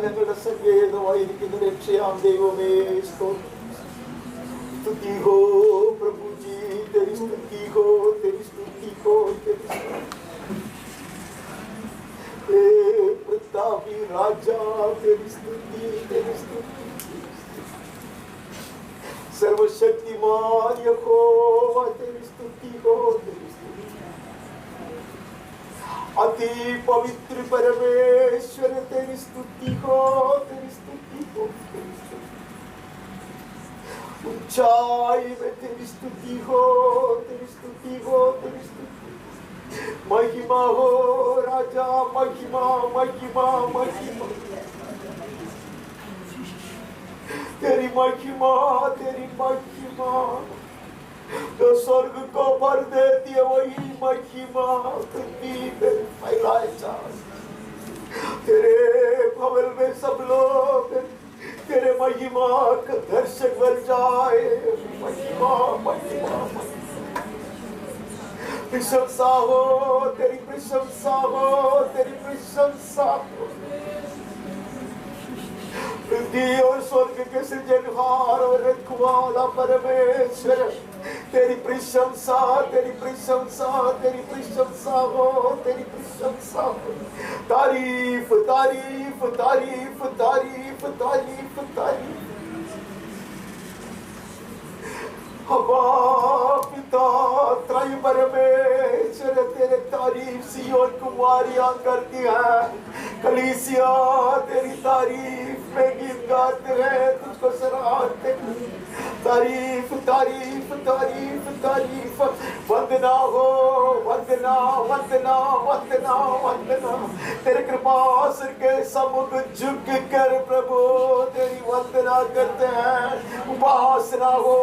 ഞങ്ങളുടെ സങ്കേതമായിരിക്കുന്ന രക്ഷയാം ദൈവമേ സ്തുതി ഹോ പ്രഭുജി तेरी स्तुति हो तेरी स्तुति हो हे प्रतापी राजा तेरी स्तुति सर्वशक्तिमान यहोवा तेरी स्तुति हो अति पवित्र परमेश्वर तेरी स्तुति हो ऊंचाई में तेरी स्तुति हो महिमा हो राजा महिमा तेरी महिमा जो स्वर्ग को भर देती है वही महिमा पृथ्वी पे फैलाए जा तेरे भवन में सब लोग तेरे महिमा का दर्शक बन जाए महिमा प्रशंसा हो तेरी प्रशंसा हो पृथ्वी और स्वर्ग के सृजनहार और रखवाला परमेश्वर तेरी प्रशंसा हो तारीफ हवा पिता त्रय परमेश्वर तेरे तारीफ सियोन कुमारियां करती है कलीसिया तेरी तारीफ में गीत गाते हैं तुझको सराहते तारीफ वंदना हो वंदना तेरे कृपासर के समुख झुक कर प्रभु तेरी वंदना करते हैं उपासना हो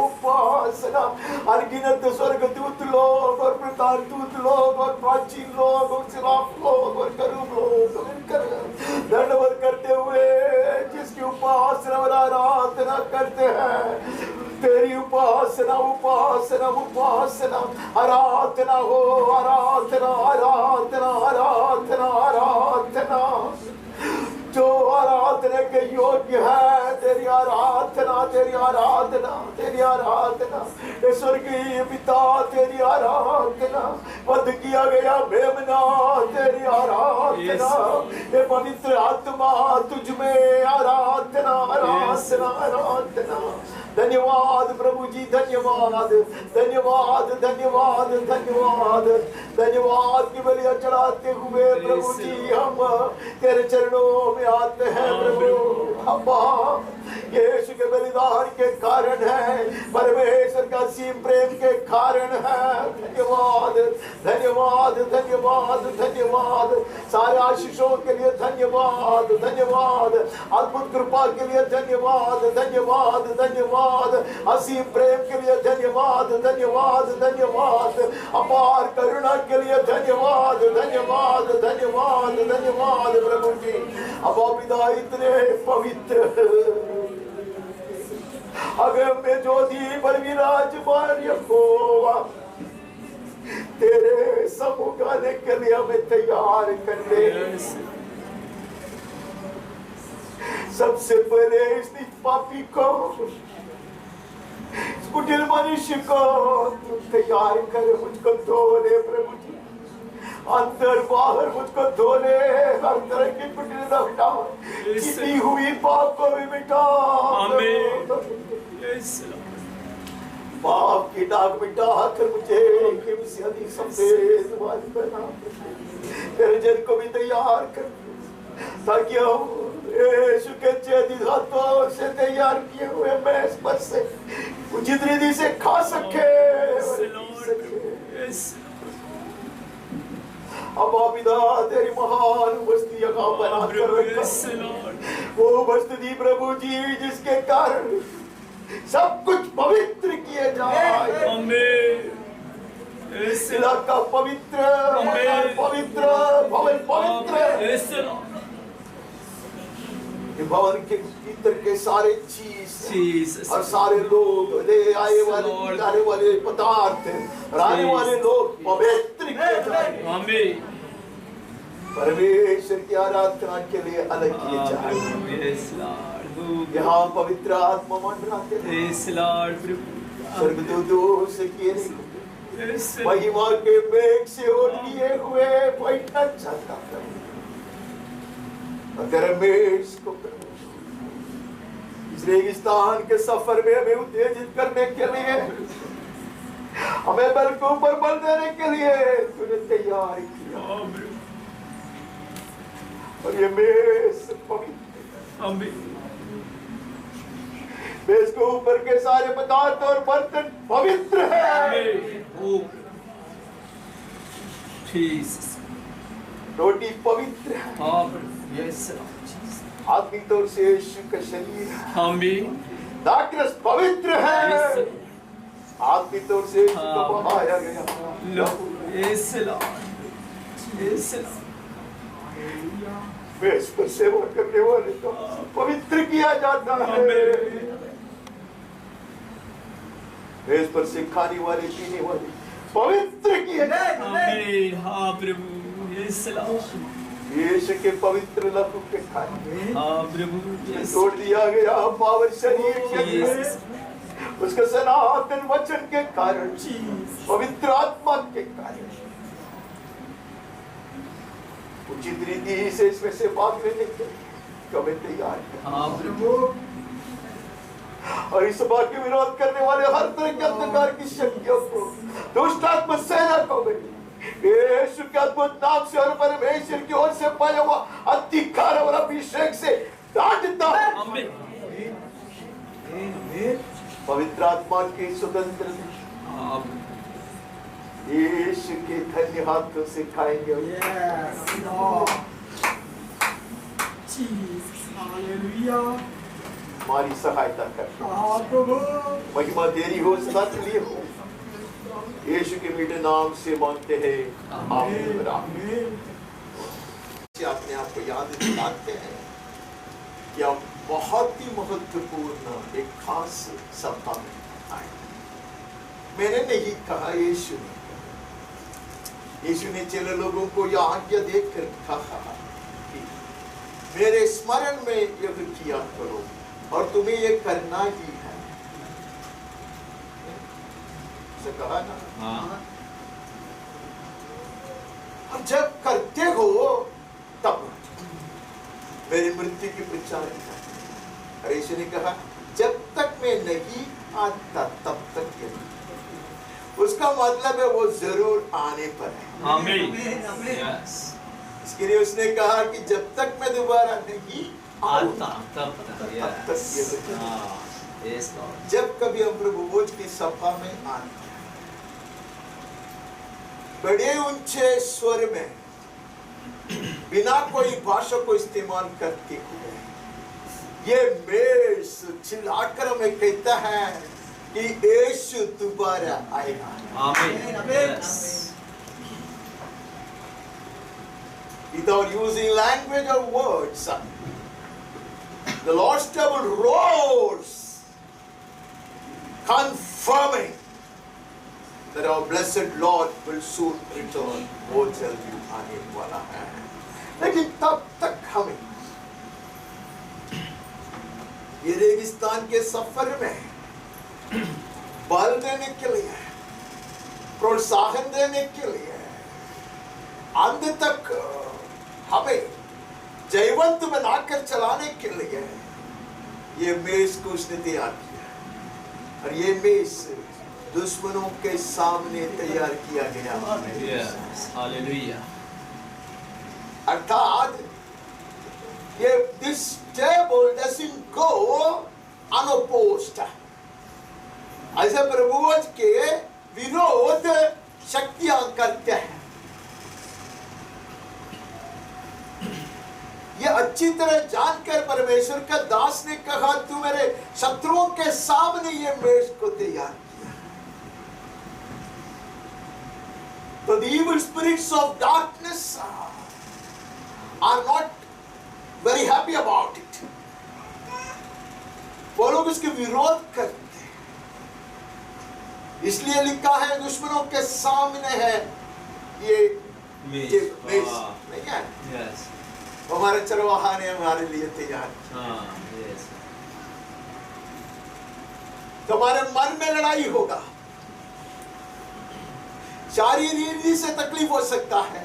उपासना अनगिनत स्वर्गदूत लोग और प्रधान दूत लोग और प्राचीन लोग और सिराफ लोग और करूब लोग दंडवत करते हुए जिसकी उपासना और आराधना करते हैं तेरी उपासना आराधना हो आराधना जो आराधना के योग्य है तेरी आराधना स्वर्गीय पिता तेरी आराधना वध किया गया मेमना तेरी आराधना ये पवित्र आत्मा तुझ में आराधना धन्यवाद प्रभु जी धन्यवाद की बलियां चढ़ाते हुए प्रभु जी हम तेरे चरणों में आते हैं प्रभु अब्बा यीशु के बलिदान के कारण है परमेश्वर का असीम प्रेम के कारण है धन्यवाद सारे आशीषों के लिए धन्यवाद अद्भुत कृपा के लिए धन्यवाद असीम प्रेम के लिए धन्यवाद अपार करुणा के लिए धन्यवाद प्रभु जी अब पिता इतने पवित्र अगर में ज्योति पर विराजमान यहोवा तेरे सम्मुख आने के लिए हमें तैयार कर दे सबसे पहले इस पापी को कुटिल मनुष्य को तैयार कर मुझको धोने प्रभु जी अंदर बाहर मुझको धोने हर तरह की कुटिलता मिटा छिपी हुई पाप को भी मिटा पाप की दाग मिटा कर मुझे सफेद बना तेरे जन को भी तैयार कर ताकि हम यीशु के जैविक हाथों से तैयार किए हुए मेज पर से उचित रीति से खा सके। अब पिता तेरी महान बस्ती का बना कर रखा, वो बस्ती प्रभु जी जिसके कारण सब कुछ पवित्र किए जाए। इलाका पवित्र, पवित्र, भवन पवित्र, भवन के भीतर के सारे चीज और सारे लोग ले आए वाले जाने वाले पदार्थ और आने वाले लोग पवित्र किए जाए। परमेश्वर की आराधना के लिए अलग किए जाए। यहाँ पवित्र आत्मा मंडराते हैं, स्वर्गदूतों से किए महिमा के मेघ से और लिए हुए बैठना चाहता है। अगर रमेश को इस रेगिस्तान के सफर में हमें उत्तेजित करने के लिए, हमें बल को ऊपर बल देने के लिए तूने तैयार किया। और ये मेज पवित्र, मेज के ऊपर के सारे पदार्थ और बर्तन पवित्र है। रोटी पवित्र है। आत्मिक तौर से यीशु का शरीर दाखरस पवित्र है। आत्मिक तौर से यीशु को बहाया गया। मेज पर सेवा करने वाले को पवित्र किया जाता है। मेज पर से खाने वाले पीने वाले पवित्र किए जाते हैं। हाँ प्रभु, यीशु के पवित्र लहू के खाने तोड़ दिया गया पावन शरीर के उसके सनातन वचन के कारण, पवित्र आत्मा के कारण उचित रीति से इसमें से भाग लेने के कमें तैयार है। और इस बात के विरोध करने वाले हर तरह के अंधकार की शक्तियों को, दुष्ट आत्मा सेना को यीशु के अद्भुत नाम से और परमेश्वर की ओर से पाया हुआ अधिकार और अभिषेक से डांटता है। पवित्र आत्मा के स्वतंत्र यीशु के धन्य हाथों से खाएंगे। हमारी सहायता कर, महिमा तेरी हो, सदा के लिए हो। यीशु के मीठे नाम से मांगते हैं, आमीन। अपने आप को याद दिलाते हैं कि आप बहुत ही महत्वपूर्ण एक खास सभा में आए। मैंने नहीं कहा, यीशु ने कहा। यीशु ने चले लोगों को यह आज्ञा देकर कहा कि मेरे स्मरण में यह किया करो, और तुम्हें यह करना ही है। कहा ना, और जब करते हो तब मेरी मृत्यु की प्रचार है। यीशु ने कहा जब तक मैं नहीं आता तब तक ये, उसका मतलब है वो जरूर आने पर है। आमीन। इसके लिए उसने कहा कि जब तक मैं दोबारा नहीं आता तब तक ये। जब कभी हम प्रभु भोज की सभा में आते बड़े ऊंचे स्वर में बिना कोई भाषा को इस्तेमाल करते हुए ये मेज चिल्लाकर हमें कहता है कि यीशु दोबारा आएगा। आमीन। Without using language or words, the Lord's table roars, confirming that our blessed Lord will soon return। वो जल्दी आने वाला है। लेकिन तब तक हमें ये रेगिस्तान के सफर में बल देने के लिए, प्रोत्साहन देने के लिए, अंत तक हमें जयवंत बनाकर चलाने के लिए ये मेज को उसने तैयार किया। और ये मेज दुश्मनों के सामने तैयार किया गया। हालेलुया। अर्थात His table doesn't go unopposed. ऐसे प्रभुवच के विरोध शक्तियां करते हैं। ये अच्छी तरह जानकर परमेश्वर का दास ने कहा, तू मेरे शत्रुओं के सामने ये मेज को तैयार किया। तो the evil spirits of darkness are not very happy about it. वो लोग इसके विरोध करते हैं। इसलिए लिखा है दुश्मनों के सामने है ये मेज नहीं है। yes. हमारे चरवाहा ने हमारे लिए तैयार किया। yes. तो हमारे मन में लड़ाई होगा, शारीरिक रीति से तकलीफ हो सकता है,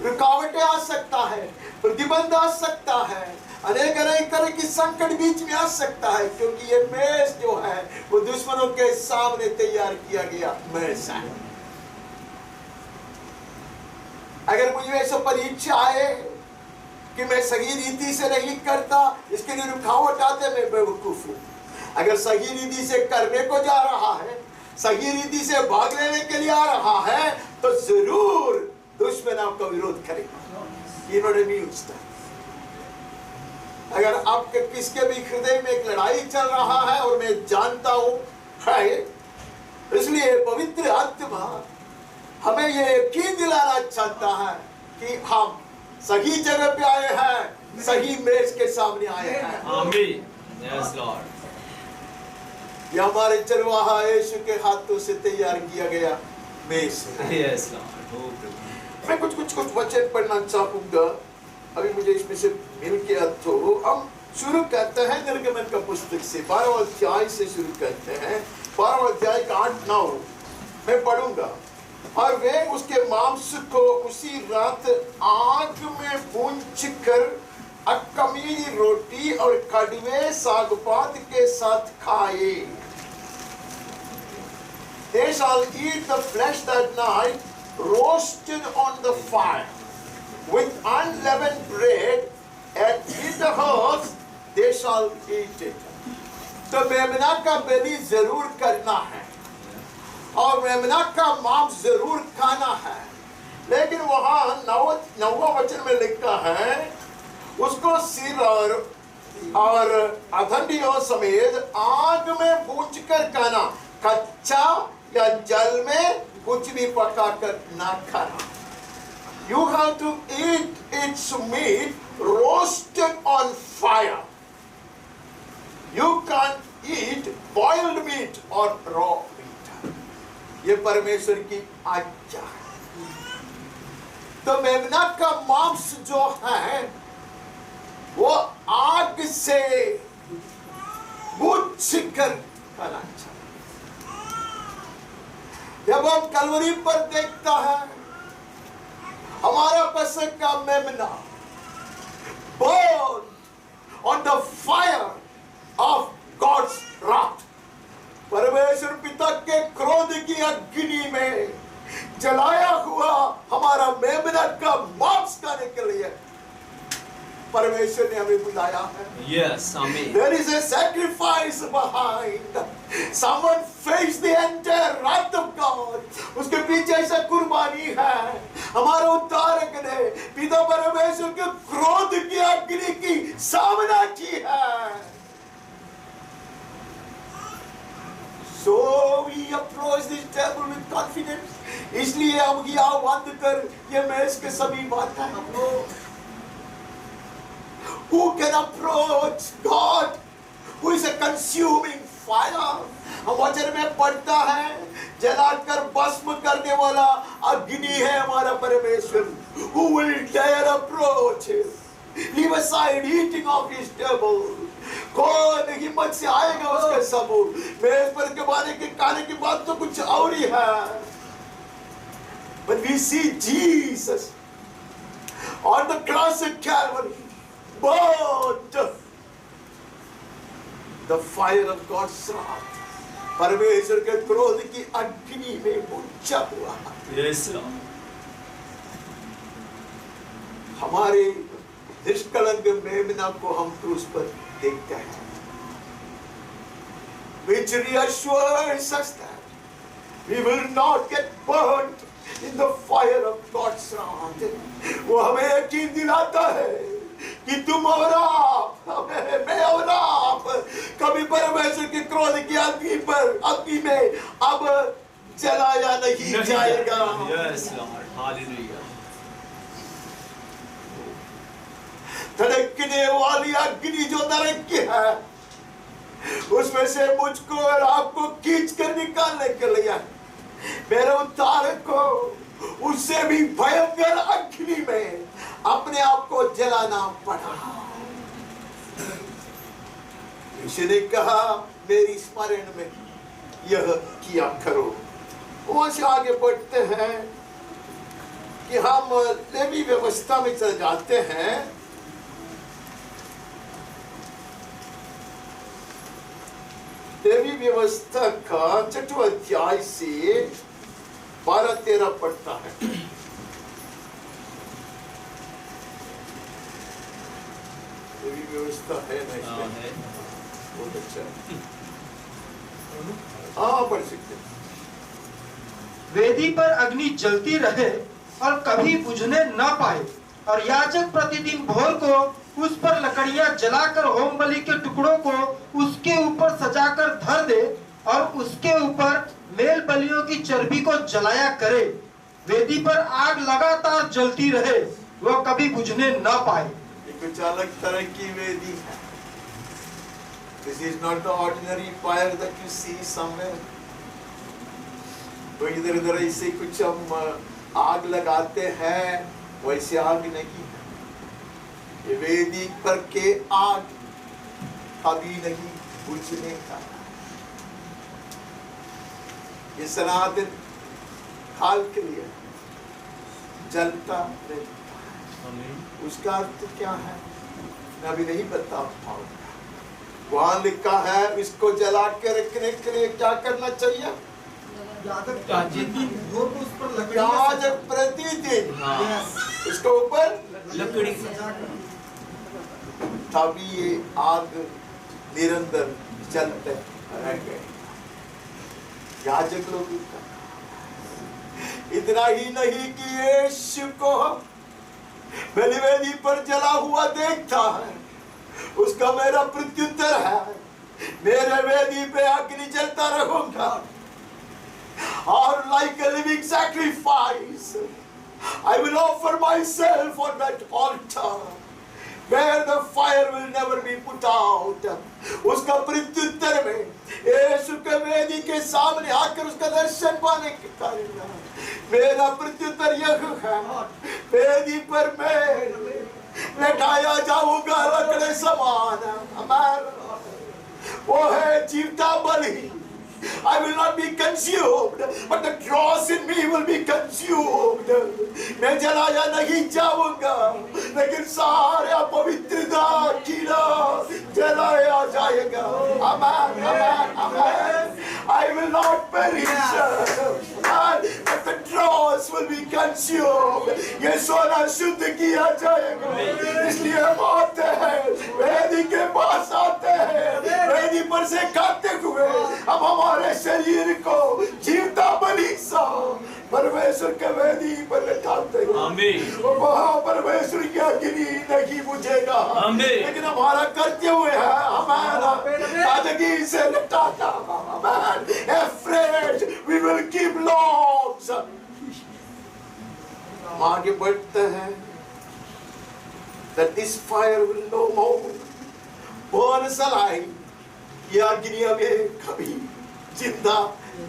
रुकावटें आ सकता है, प्रतिबंध आ सकता है, अनेक अनेक तरह की संकट बीच में आ सकता है, क्योंकि ये मेज जो है वो दुश्मनों के सामने तैयार किया गया मेज है। अगर मुझे ऐसा परीक्षा आए कि मैं सही रीति से नहीं करता, इसके लिए रुकावट आते, मैं बेवकूफ हूं। अगर सही रीति से करने को जा रहा है, सही रीति से भाग लेने के लिए आ रहा है, तो जरूर दुश्मन आपका विरोध करेगा। अगर आपके किसके भी हृदय में एक लड़ाई चल रहा है, और मैं जानता हूं है, इसलिए पवित्र आत्मा हमें ये यकीन दिलाना चाहता है कि हम सही जगह पे आए हैं, सही मेज के सामने आए हैं। आमीन। Yes Lord. ये हमारे चरवाहा यीशु के हाथों से तैयार किया गया मेज है। Yes Lord. मैं कुछ वचन पढ़ना चाहूंगा, अभी मुझे इसमें से मिल गया। तो हम शुरू करते हैं निर्गमन का पुस्तक से, 12वां अध्याय से शुरू करते हैं। 12वां अध्याय का 8-9 मैं पढ़ूंगा। और वे उसके मांस को उसी रात आग में भूंज कर अख़मीरी रोटी और कड़वे सागपात के साथ खाए। They shall eat the flesh that night, roasted on the fire, with unleavened bread, and in the house they shall eat it. तो मेमना का बलि जरूर करना है, और मेमना का मांस जरूर खाना है। लेकिन वहां 9वां वचन में लिखा है, उसको सिर और अधंडियों समेत आग में भूंज कर खाना, कच्चा या जल में कुछ भी पकाकर ना खाना। You have to eat its meat roasted on fire. You can't eat boiled meat or raw meat. ये परमेश्वर की आज्ञा है। तो मेमना का मांस जो है वो आग से भूंज कर खाना चाहिए। जब हम कलवरी पर देखता है हमारा पसंद का मेमना born on the fire of God's wrath, परमेश्वर पिता के क्रोध की अग्नि में जलाया हुआ हमारा मेमना का मांस खाने के लिए परमेश्वर ने हमें बुलाया है। Yes, amen. There is a sacrifice behind. Someone faced the entire wrath of God. उसके पीछे ऐसा कुर्बानी है। हमारे उद्धारक ने पिता परमेश्वर के क्रोध की अग्नि की सामना की है। So we approach this table with confidence. इसलिए हम की आवाज़ कर ये मेज के सभी बात है। Who can approach God, who is a consuming fire? हम वचन में पढ़ता है, जलाकर भस्म करने वाला अग्नि है हमारा परमेश्वर। Who will dare approach him? Leave aside eating of his table. कौन हिम्मत से आएगा उसके सबूत? मेज पर के बारे के खाने की बात तो कुछ और ही है। But we see Jesus on the cross at Calvary, but the fire of God's wrath, परमेश्वर के क्रोध की अग्नि में बुझा हुआ। Yes, Lord. हमारे निष्कलंक मेमना को हम क्रूस पर देखते हैं, which reassures us that we will not get burnt in the fire of God's wrath. वो हमें यकीन दिलाता है कि तुम और आप, मैं और आप कभी परमेश्वर के क्रोध की अग्नि में अब जलाया नहीं जाएगा। Yes, Lord. Hallelujah. धड़कने वाली अग्नि जो धड़कती है, उसमें से मुझको और आपको खींच कर निकालने के लिए मेरे उद्धारक को उससे भी भयंकर अग्नि में अपने आप को जलाना पड़ा। यीशु ने कहा मेरी स्मरण में यह किया करो। वहां से आगे बढ़ते हैं कि हम लेवी व्यवस्था में चले जाते हैं। लेवी व्यवस्था का 6वां अध्याय से 12-13 पढ़ता है। लेवी व्यवस्था है ना इसमें? बहुत अच्छा, हाँ पढ़ सकते। वेदी पर अग्नि जलती रहे और कभी बुझने न पाए, और याजक प्रतिदिन भोर को उस पर लकड़ियां जलाकर होम बलि के टुकड़ों को उसके ऊपर सजाकर धर दे और उसके ऊपर मेल बलियों की चर्बी को जलाया करे। वेदी पर आग लगातार जलती रहे, वह कभी बुझने न पाए। कुछ अलग तरह की वेदी है। This is not the ordinary fire that you see somewhere. तो इधर उधर ऐसे कुछ हम आग लगाते हैं, वैसे आग नहीं है। ये वेदी पर के आग कभी नहीं बुझने का। ये सनातन काल के लिए जलता रहता है। उसका अर्थ क्या है मैं अभी नहीं बता पाऊंगा। वहां लिखा है इसको जला के रखने के लिए क्या करना चाहिए? याजक प्रतिदिन इसके ऊपर लकड़ी तभी ये आग निरंतर जलते रह गए। याजक लोग इतना ही नहीं कि यीशु को बलिवेदी पर जला हुआ देखता है, उसका मेरा प्रत्युत्तर है मेरे वेदी पे अग्नि जलता रहूंगा। और like a living sacrifice I will offer myself on that altar where the fire will never be put out. उसका प्रत्युत्तर में यीशु के वेदी के सामने आकर उसका दर्शन पाने के कारण मेरा प्रत्युत्तर यह है, वेदी पर मैं लटाया जाऊंगा लकड़े समान। हमारा वो है जीवता बलि। I will not be consumed, but the dross in me will be consumed. मैं जलाया नहीं जाऊंगा, लेकिन सारे अपवित्रता कीड़ा जलाया जाएगा। Amen, amen, amen. I will not perish, but the dross will be consumed. ये सोना शुद्ध किया जाएगा। इसलिए हम आते हैं, वेदी के पास आते हैं, वेदी पर से खाते हुए हम हमारे शरीर को जीवता बलि सा परमेश्वर के वेदी पर लटाते हैं। वहाँ परमेश्वर की अग्नि नहीं बुझेगा, लेकिन हमारा कर्तव्य है हमारा ताजगी से लटाना। Afraid we will keep logs. आगे बढ़ते हैं that this fire will no more burn alive. ये अग्नि हमें कभी जिंदा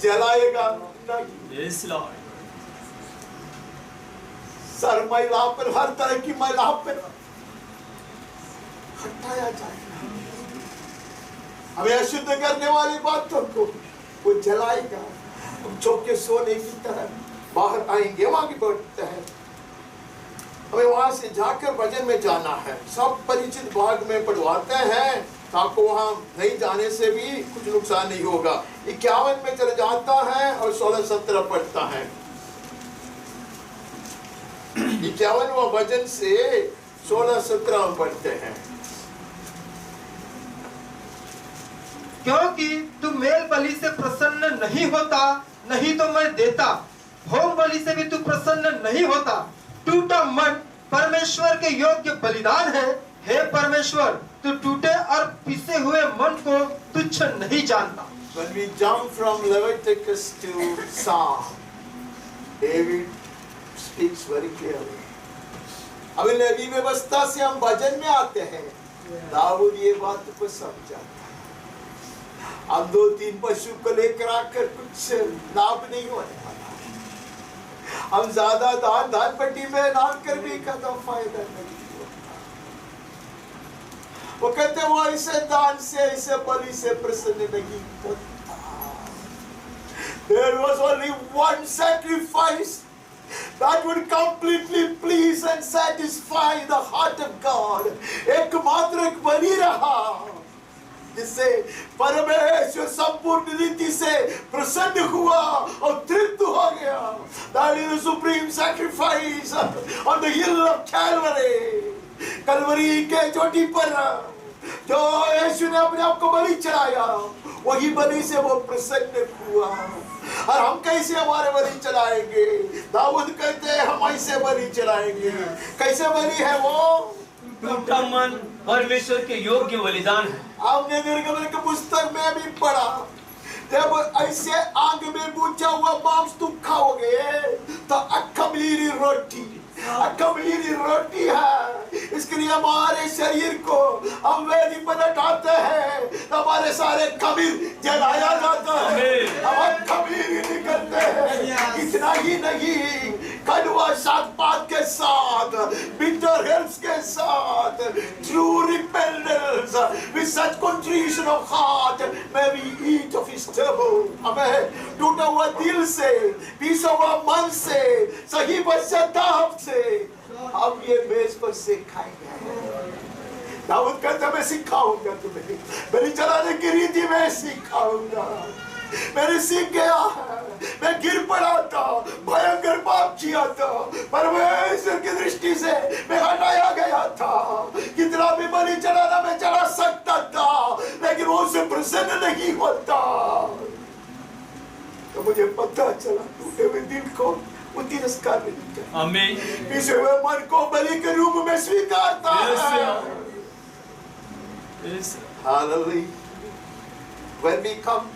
जलाएगा नहीं। Yes, Lord. सर महिला पर, हर तरह की महिला पर हटाया जाएगा। हमें अशुद्ध करने वाली बातों को वो जलाएगा। हम चौके सोने की तरह बाहर आएंगे। हम आगे बढ़ते हैं। हमें वहां से जाकर भजन में जाना है। सब परिचित भाग में पढ़वाते हैं, आपको वहां नहीं जाने से भी कुछ नुकसान नहीं होगा। 51 में चले जाता है और 16-17 पढ़ता है। 51वां भजन से 16-17 पढ़ते हैं। क्योंकि तू मेल बलि से प्रसन्न नहीं होता, नहीं तो मैं देता। होम बलि से भी तू प्रसन्न नहीं होता। टूटा मन परमेश्वर के योग्य बलिदान है। हे परमेश्वर, तू टूटे और पिसे हुए मन को तुच्छ नहीं जानता। When we jump from Leviticus to Psalm, David speaks very clearly. अभी लेवी व्यवस्था से हम भजन में आते हैं। दाऊद ये बात को समझा। हम 2-3 पशु को लेकर आकर कुछ लाभ नहीं होने वाला। हम ज्यादा दान पट्टी में दान कर भी कदम फायदा नहीं होता। वो कहते हैं वो ऐसे दान से ऐसे बलि से प्रसन्न नहीं होता। There was only one sacrifice that would completely please and satisfy the heart of God. एकमात्र एक बलि रहा जिससे परमेश्वर संपूर्ण रीति से प्रसन्न हुआ और तृप्त हो गया। That is the supreme sacrifice on the hill of Calvary. Kalvari के चोटी पर जो यीशु ने अपने आप को बलि चढ़ाया, वही बलि से वो प्रसन्न हुआ। और हम कैसे हमारे बलि चढ़ाएंगे? दाऊद कहते हैं हम ऐसे बलि चढ़ाएंगे। कैसे बलि है वो? टूटा मन परमेश्वर के योग्य बलिदान है। हमने निर्गमन की पुस्तक में भी पढ़ा, जब ऐसे आग में बुझा हुआ मांस तुम खाओगे तो अखमीरी रोटी है। इसके लिए हमारे शरीर को हम वेदी पर लटाते हैं तो हमारे सारे खमीर जलाया जाता है, हम खमीर निकलते हैं। इतना ही नहीं, कड़वा सागपात के साथ, बिटर हेर्ब्स के साथ, true repentance with such contrition of heart may we eat of his table. हमें टूटा हुआ दिल से, पिसा हुआ मन से, सही पश्चाताप से हम ये मेज पर से खाएंगे। दाऊद कहता मैं सिखाऊंगा तुम्हें, बलि चढ़ाने की रीति में सिखाऊंगा। मैंने सीख गया है, मैं गिर पड़ा था, भयंकर पाप किया था, परमेश्वर की दृष्टि से मैं हटाया गया था। कितना भी बलि चढ़ाना मैं चढ़ा सकता था, लेकिन वो उससे प्रसन्न नहीं होता। तो मुझे पता चला टूटे हुए दिल को वो तिरस्कार नहीं करता। आमीन। पिसे हुए मन को बलि के रूप में स्वीकारता है। Hallelujah. When we come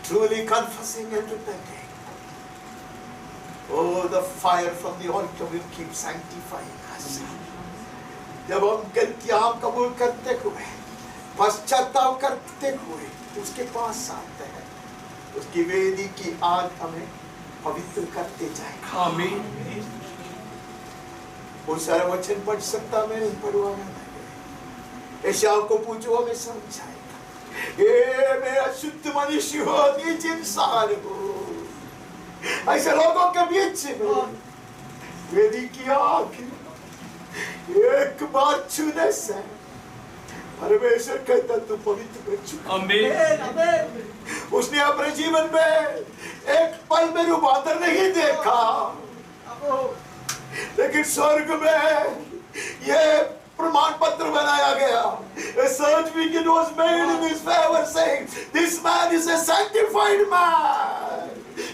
truly confessing and repenting, oh, the fire from the altar will keep sanctifying us. जब हम गलतियां कबूल करते हुए, पश्चाताप करते हुए उसके पास आते हैं, उसकी वेदी की आग हमें पवित्र करते जाएगा। आमीन। वो सारा वचन पढ़ सकता मैं नहीं पढ़वाना। यशायाह को पूछो हमें समझाएगा। ये मैं अशुद्ध मनुष्य हो, नीच इंसान हो। ऐसे लोगों के बीच में वेदी की आग एक बार छूने से परमेश्वर कहता तू पवित्र बन चुका। आमीन। उसने अपने जीवन में एक पल में रूपांतर नहीं देखा, लेकिन स्वर्ग में ये प्रमाण पत्र बनाया गया। A certificate was made in his favor saying, this man is a sanctified man.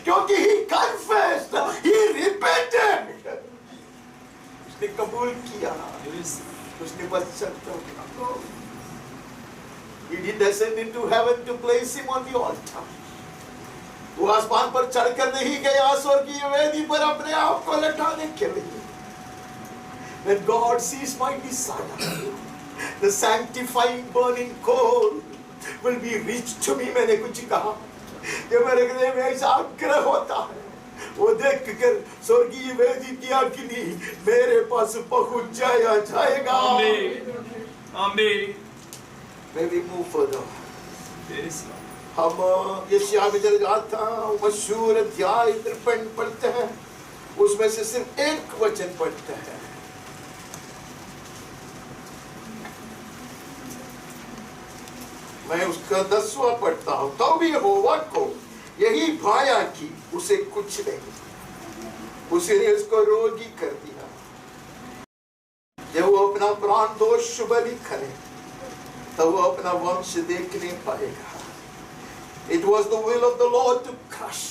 क्योंकि he confessed, he repented. उसने कबूल किया, उसने पश्चाताप। He didn't descend into heaven to place him on the altar. वो आसमान पर चढ़कर नहीं गया स्वर्गीय वेदी पर अपने आप को लटाने के लिए। When God sees my desire, the sanctifying burning coal will be reached to me. मैंने कुछ कहा, जब मेरे हृदय में ऐसा आग्रह होता है, वो देख कर स्वर्गीय वेदी की अग्नि मेरे पास पहुंच जाएगा। आमीन। आमीन। May we move further. Yes. हम यशायाह में जब जाता मशहूर अध्याय 53 पढ़ते हैं, उसमें से सिर्फ एक वचन पढ़ते हैं। मैं उसका 10वां पढ़ता हूं। तो भी यहोवा को यही भाया कि उसे कुछ नहीं, उसने उसको रोगी कर दिया। जब वो अपना प्राण दोष बलि करे तब वो अपना वंश देखने पाएगा। It was the will of the Lord to crush.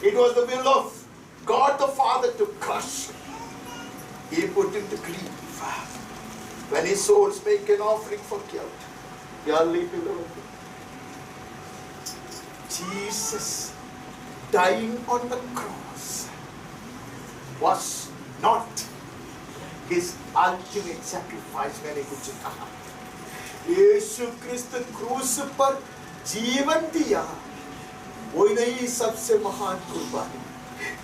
It was the will of God the Father to crush. He put him to grief when his souls make an offering for guilt. Jesus dying on the cross was not his ultimate sacrifice. मैंने कुछ कहा, यीशु क्रिस्त क्रूस पर जीवन दिया वही नहीं सबसे महान कुर्बानी।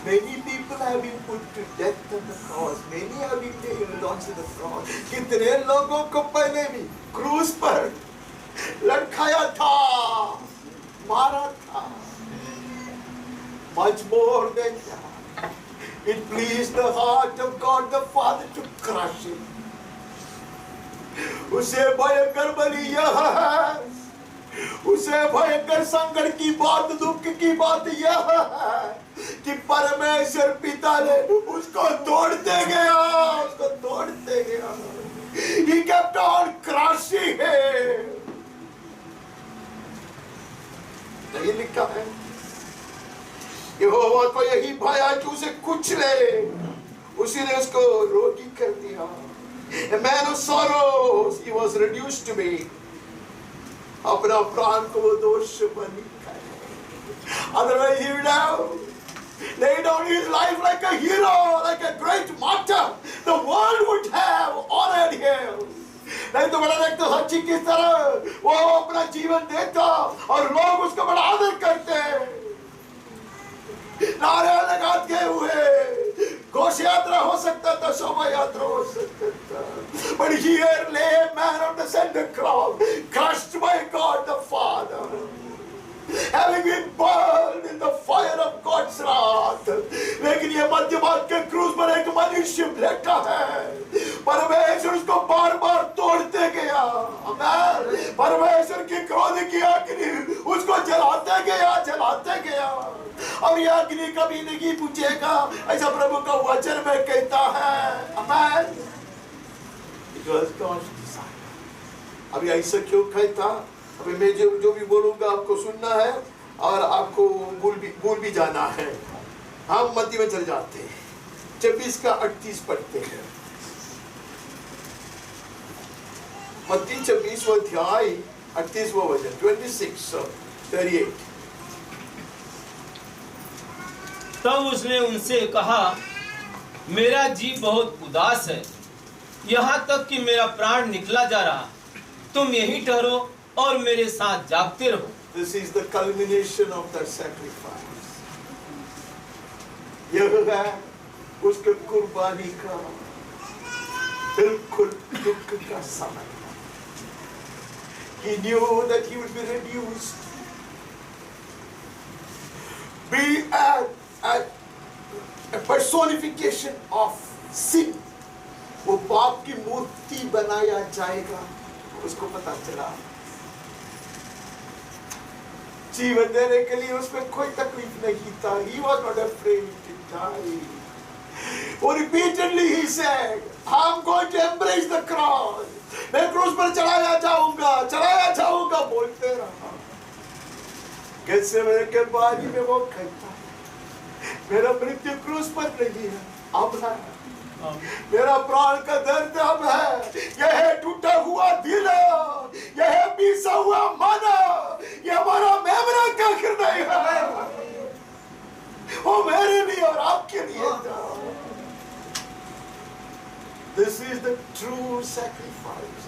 Many people have been put to death on the cross. Many have been nailed onto the cross. कितने लोगों को पहले भी क्रूस पर लटकाया था, मारा था। Much more than that, it pleased the heart of God the Father to crush him. उसे भयंकर बलि यह है, उसे भयंकर संकट की बात, दुख की बात यह है कि परमेश्वर पिता ने उसको तोड़ते गया, उसको तोड़ते गया। He kept on crushing him. नहीं लिखा है यहोवा को यही भया कि उसे कुचले, उसी ने उसको रोगी कर दिया। A man of sorrows, he was reduced to me. अपना प्राण को वो दोष बलि करे। Otherwise he would have laid down his life like a hero, like a great martyr. The world would have honored him. नहीं तो बड़ा देखते हच्ची किस तरह वो अपना जीवन देता और लोग उसको बड़ा आदर करते, नारे लगाते हुए। घोष यात्रा हो सकता था, शोभा यात्रा हो सकता था, but here lay a man on the center cross, crushed by God the Father, having been burned in the fire of God's wrath. लेकिन ये मध्य भाग के क्रूस पर एक मनुष्य बैठा है, परमेश्वर उसको बार बार तोड़ते गया। आमीन। परमेश्वर की क्रोध की अग्नि उसको जलाते गया, जलाते गया, और यह अग्नि कभी नहीं बुझेगा, ऐसा प्रभु का वचन में कहता है। आमीन। It was God's desire. अभी ऐसा क्यों कहता? अभी मैं जो भी बोलूंगा आपको सुनना है और आपको भूल भी जाना है। हम मत्ती में चले जाते हैं, 26 का 38 पढ़ते हैं। मत्ती 26वां अध्याय 38वां वचन, 26:38। तब उसने उनसे कहा, मेरा जी बहुत उदास है, यहाँ तक कि मेरा प्राण निकला जा रहा। तुम यहीं ठहरो और मेरे साथ जागते रहो। This is the culmination of that sacrifice. यह है उसके कुर्बानी का बिल्कुल दुख का समय। He knew that he would be reduced, be a personification of sin. वो पाप की मूर्ति बनाया जाएगा, उसको पता चला। जीवन देने के लिए उसमें कोई तकलीफ नहीं था। He was not afraid to die. और repeatedly he said, I'm going to embrace the cross. मैं क्रूस पर चढ़ाया जाऊंगा बोलते रहा। गेत्सेमने के बारी में वो कहता है, मेरा मृत्यु क्रूस पर नहीं है, अब है। मेरा प्राण का दर्द अब है। यह टूटा हुआ दिल, यह पीसा हुआ मन, यह हमारा मेमना का हृदय है, वो मेरे लिए और आपके लिए था। This is the true sacrifice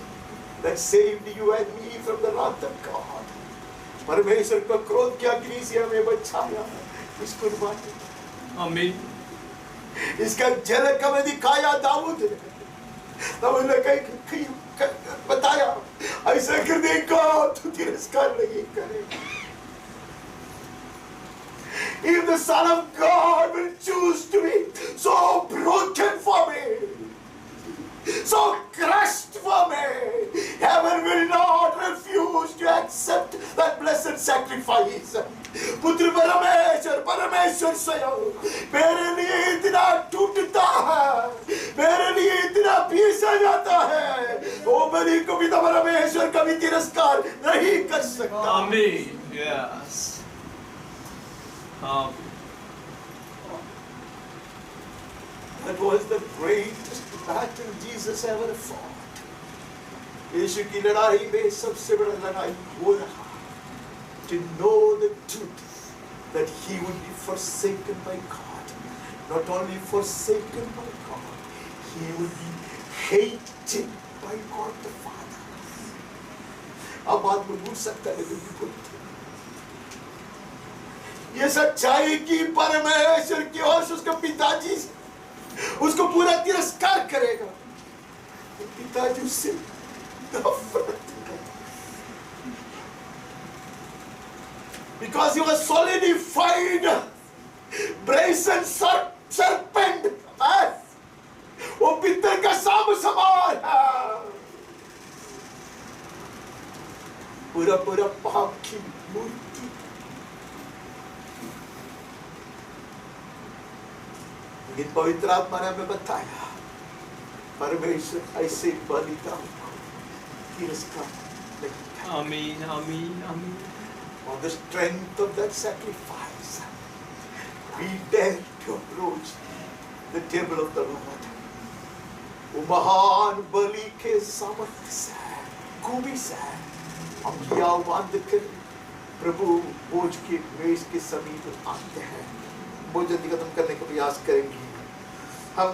that saved you and me from the wrath of God. परमेश्वर का क्रोध की अग्नि से हमें बचाया इस कुर्बानी। आमीन। इसका झलक हमें दिखाया दाऊद ने, तब उसने कहीं बताया, ऐसे हृदय को तू तिरस्कार नहीं करेगा। If the Son of God will choose to be so broken for me, so crushed for me, heaven will not refuse to accept that blessed sacrifice. पुत्र परमेश्वर स्वयं मेरे इतना टूटता है, मेरे लिए इतना पीस आ जाता है, वो बलि को पिता परमेश्वर कभी तिरस्कार नहीं कर सकता। आमीन। यस। हाँ। That was the greatest battle Jesus ever fought. यीशु की लड़ाई में सबसे बड़ा लड़ाई वो रहा, to know the truth that he would be forsaken by God. Not only forsaken by God, he would be hated by God the Father. अब बात में भूल सकता है लेकिन भूलते ये सच्चाई की परमेश्वर की और उसके पिताजी उसको पूरा तिरस्कार करेगा, पिताजी उससे नफरत करेगा, because he was solidified brazen serpent, वो पितर का सांप समान है, पूरा पूरा पाप की मूर्ति। लेकिन पवित्र आत्मा ने हमें बताया परमेश्वर ऐसे बलिदान को तिरस्कार नहीं करेगा। आमीन आमीन आमीन। On the strength of that sacrifice, we dare to approach the table of the Lord. वो महान बलि के सामर्थ्य से, खूबी से हम ये आह्वान देकर प्रभु भोज की मेज के समीप आते हैं, भोजन खत्म करने का प्रयास करेंगे। हम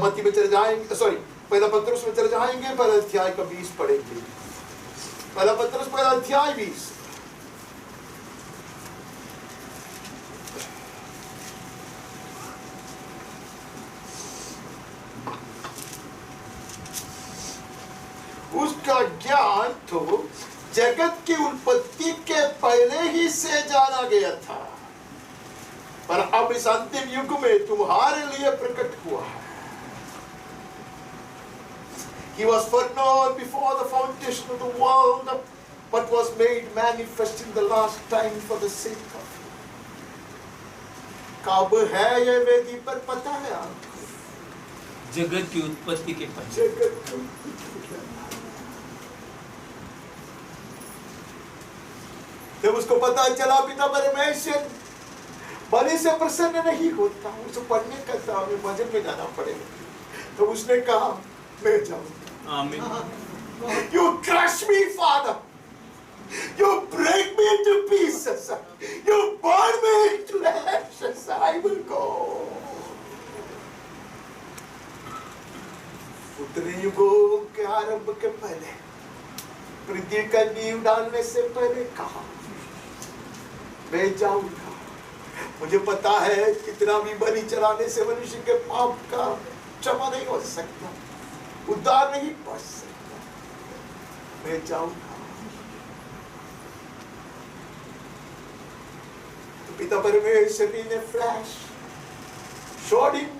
मत्ती में चले जाएंगे, सॉरी पहला पत्रस में चले जाएंगे, पहला अध्याय का 20 पढ़ेंगे। पहला पत्रस पहला अध्याय 20। उसका ज्ञान तो जगत की उत्पत्ति के पहले ही से जाना गया था, पर अब इस अंतिम युग में तुम्हारे लिए प्रकट हुआ है। He was foreknown before the foundation of the world, but was made manifest in the last time for the sake of you. कब है ये वेदी पर पता है आपको? जगत की उत्पत्ति के पहले। जगत की जब उसको पता चला पिता परमेश्वर बलि से प्रसन्न नहीं होता, उसे पढ़ने का था, हमें भजन में जाना पड़ेगा, तो उसने कहा मैं जाऊंगा। आमीन। You crush me, Father. You break me into pieces. You burn me into ashes. I will go. उतने युगों के आरंभ के पहले, पृथ्वी का नींव डालने से पहले कहा मैं जाऊंगा। मुझे पता है कितना भी बलि चढ़ाने से मनुष्य के पाप का क्षमा नहीं हो सकता, उद्धार नहीं पा सकता। मैं जाऊंगा। तो पिता परमेश्वर ने flash showed him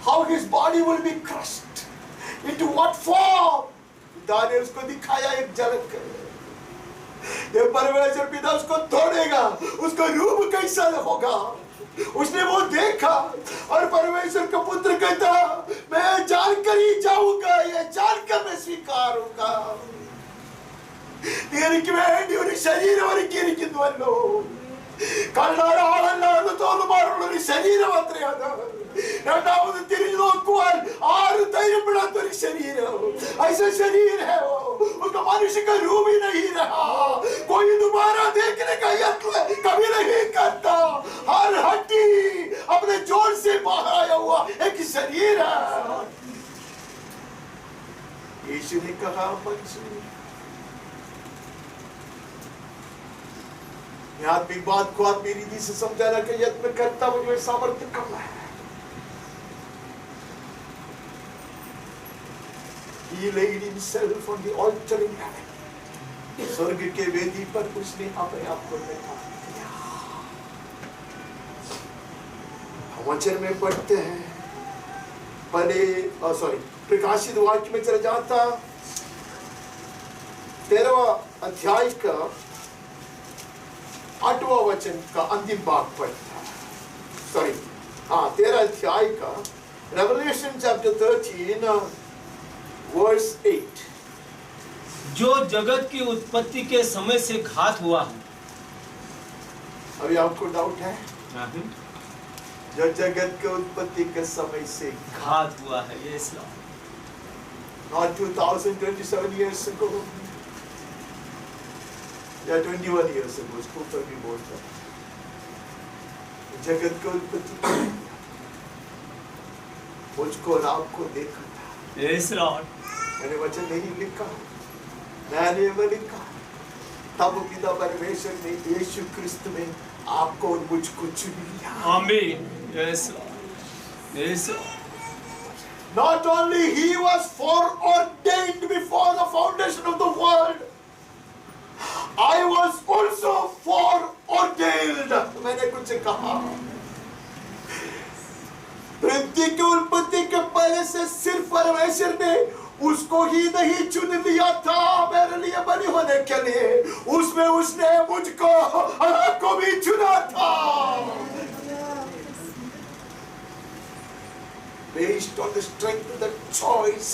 how his body will be crushed, into what form. पिता ने उसको दिखाया एक झलक। जब परमेश्वर पिता उसको तोड़ेगा, उसका रूप कैसा होगा, उसने वो देखा। और परमेश्वर का पुत्र कहता मैं जानकर ही जाऊंगा, ये जानकर मैं स्वीकारूंगा। എനിക്ക് വേണ്ടി ഒരു ശരീരം ഒരുക്കിയിരിക്കുന്നുവല്ലോ, കണ്ടാൽ ആളല്ലാതെ തോന്നുമാറുള്ള ഒരു ശരീരം അത്രയാണ്। രണ്ടാമത് തിരിഞ്ഞു നോക്കുവാൻ ആരും ധൈര്യപ്പെടാത്ത ഒരു ശരീരം, ऐसा शरीर है वो, उसका मनुष्य का रूप ही नहीं रहा। कोई दोबारा देखने का यत्न कभी नहीं करता। हर हड्डी अपने जोर से बाहर आया हुआ एक शरीर है। यीशु ने कहा मंजूर। मैं आत्मिक बात को आत्मीय रीति से समझाना का यत्न करता हूं, मुझे सामर्थ्य कम है। He laid himself on the altar in heaven. स्वर्ग के वेदी पर उसने अपने आप को बैठा दिया। हम वचन में पढ़ते हैं, पहले सॉरी प्रकाशित वाक्य में चला जाता 13वां अध्याय का 8वां वचन का अंतिम भाग पढ़ता, सॉरी हाँ 13 अध्याय का रेवलेशन चैप्टर 13 वर्स 8। जो जगत की उत्पत्ति के समय से घात हुआ है। अभी आपको डाउट है? जो जगत के उत्पत्ति के समय से घात हुआ है। Yes Lord. Not 2027 years ago या 21 years ago, उसको पर भी बोलता जगत की उत्पत्ति मुझको और आपको देखा था। Yes Lord. मैंने वचन नहीं लिखा, मैंने वो लिखा, तब पिता परमेश्वर ने यीशु क्रिस्त में आपको और मुझको चुन लिया। आमीन। Yes Lord. Yes Lord. Not only he was foreordained before the foundation of the world, I was also foreordained. मैंने कुछ कहा, पृथ्वी की उत्पत्ति के पहले से सिर्फ परमेश्वर ने उसको ही नहीं चुन लिया था मेरे लिए बनी होने के लिए, उसमें उसने मुझको को भी चुना था। Based on the strength of the choice,